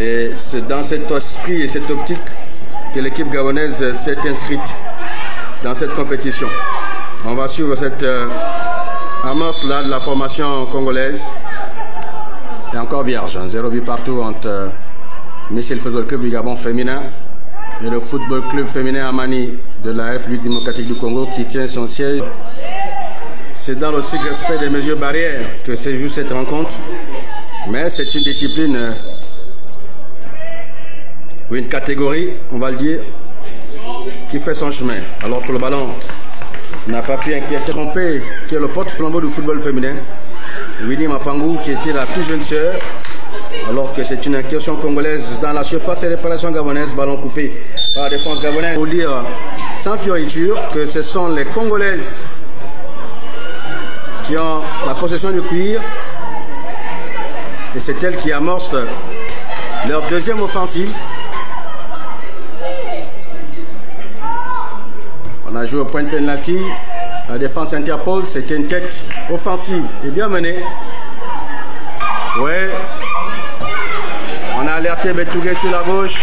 Et c'est dans cet esprit et cette optique que l'équipe gabonaise s'est inscrite dans cette compétition. On va suivre cette amorce-là de la formation congolaise. Et encore vierge, 0 but partout entre Missile Football Club du Gabon féminin et le Football Club féminin Amani de la République démocratique du Congo qui tient son siège. C'est dans le strict respect des mesures barrières que se joue cette rencontre, mais c'est une discipline ou une catégorie, on va le dire, qui fait son chemin. Alors que le ballon n'a pas pu inquiéter, trompé, qui est le porte-flambeau du football féminin, Winnie Mapangou, qui était la plus jeune sœur, alors que c'est une incursion congolaise dans la surface et réparation gabonaise, ballon coupé par la défense gabonaise. Il faut dire sans fioriture que ce sont les Congolaises qui ont la possession du cuir et c'est elles qui amorcent leur deuxième offensive. On a joué au point de penalty, la défense interpose, c'était une tête offensive et bien menée. Ouais, on a alerté Betougué sur la gauche,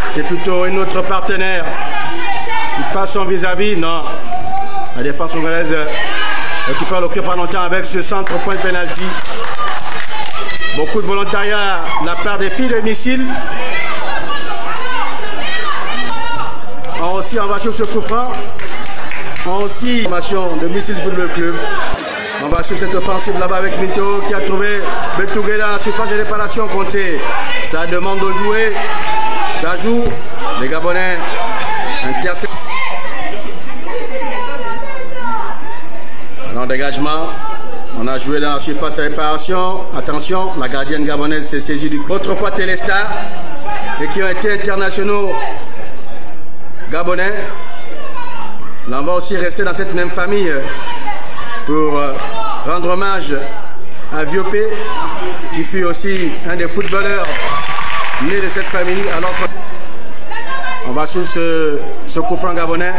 c'est plutôt un autre partenaire qui passe son vis-à-vis. Non, la défense congolaise récupère le cœur pas longtemps avec ce centre point de penalty. Beaucoup de volontariat de la part des filles de Missile. On va sur ce coup franc. Aussi, formation de Missile Football Club. On va sur cette offensive là-bas avec Mito qui a trouvé Betougué dans la surface de réparation comptée. Ça demande de jouer. Ça joue. Les Gabonais interceptent. En dégagement. On a joué dans la surface de réparation. Attention, la gardienne gabonaise s'est saisie du coup. Autrefois Téléstar et qui ont été internationaux gabonais. Là, on va aussi rester dans cette même famille pour rendre hommage à Viopé, qui fut aussi un des footballeurs nés de cette famille. Alors on va sur ce coup franc gabonais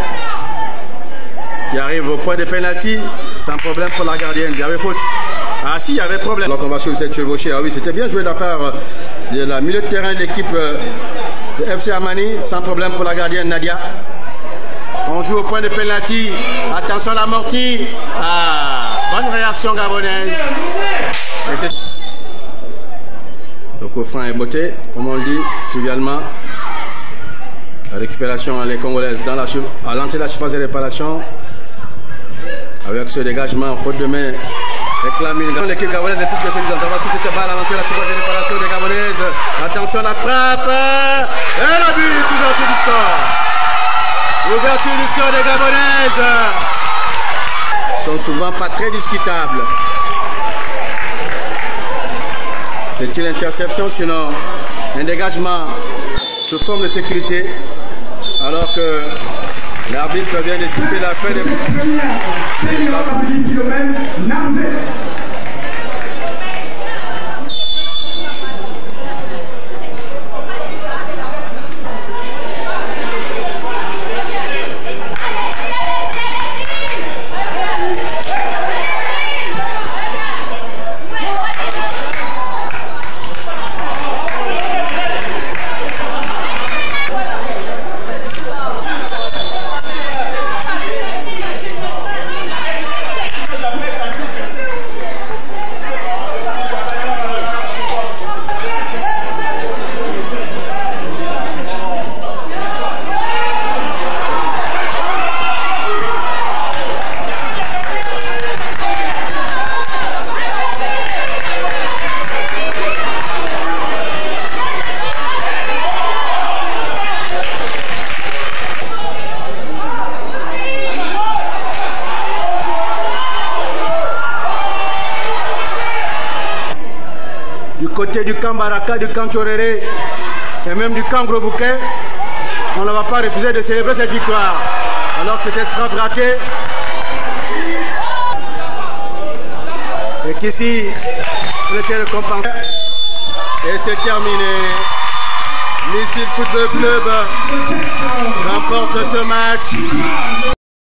qui arrive au point de penalty sans problème pour la gardienne. Il y avait faute. Ah si, il y avait problème. Alors on va sur cette chevauchée. Ah oui, c'était bien joué de la part de la milieu de terrain de l'équipe de FC Amani, sans problème pour la gardienne Nadia. On joue au point de penalty. Attention à l'amorti. Ah, bonne réaction gabonaise. Le coup franc est botté, comme on le dit trivialement. La récupération, les Congolaises à l'entrée de la surface de réparation. Avec ce dégagement, faute de main, réclame une l'équipe gabonaise est plus que celui d'Antava sur cette balle à l'entrée de la surface de réparation des Gabonaises. Attention à la frappe. Et la but, ouverture du score. Ouverture du score des Gabonaises. Sont souvent pas très discutables. C'est une interception, sinon un dégagement sous forme de sécurité. Alors que l'arbitre vient de siffler la fin des... Côté du camp Baraka, du camp Tchoréré et même du camp Gros Bouquet, on ne va pas refuser de célébrer cette victoire. Alors que c'était frappe ratée. Et qu'ici, on était récompensé. Et c'est terminé. Missile Football Club remporte ce match.